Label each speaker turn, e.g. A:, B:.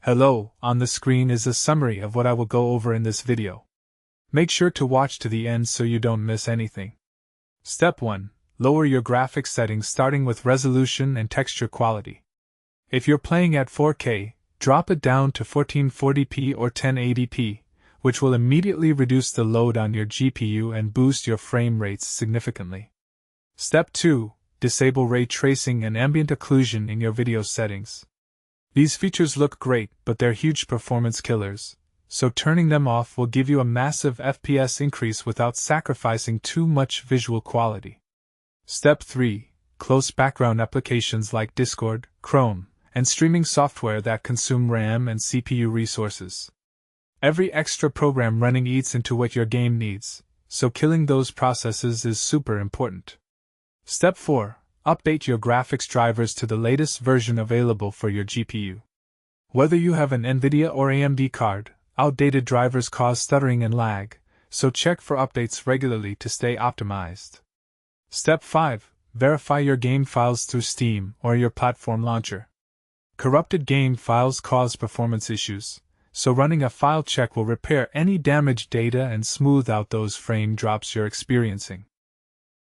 A: Hello, on the screen is a summary of what I will go over in this video. Make sure to watch to the end so you don't miss anything. Step 1. Lower your graphics settings starting with resolution and texture quality. If you're playing at 4K, drop it down to 1440p or 1080p, which will immediately reduce the load on your GPU and boost your frame rates significantly. Step 2. Disable ray tracing and ambient occlusion in your video settings. These features look great, but they're huge performance killers, so turning them off will give you a massive FPS increase without sacrificing too much visual quality. Step 3. Close background applications like Discord, Chrome, and streaming software that consume RAM and CPU resources. Every extra program running eats into what your game needs, so killing those processes is super important. Step 4. Update your graphics drivers to the latest version available for your GPU. Whether you have an NVIDIA or AMD card, outdated drivers cause stuttering and lag, so check for updates regularly to stay optimized. Step 5. Verify your game files through Steam or your platform launcher. Corrupted game files cause performance issues, so running a file check will repair any damaged data and smooth out those frame drops you're experiencing.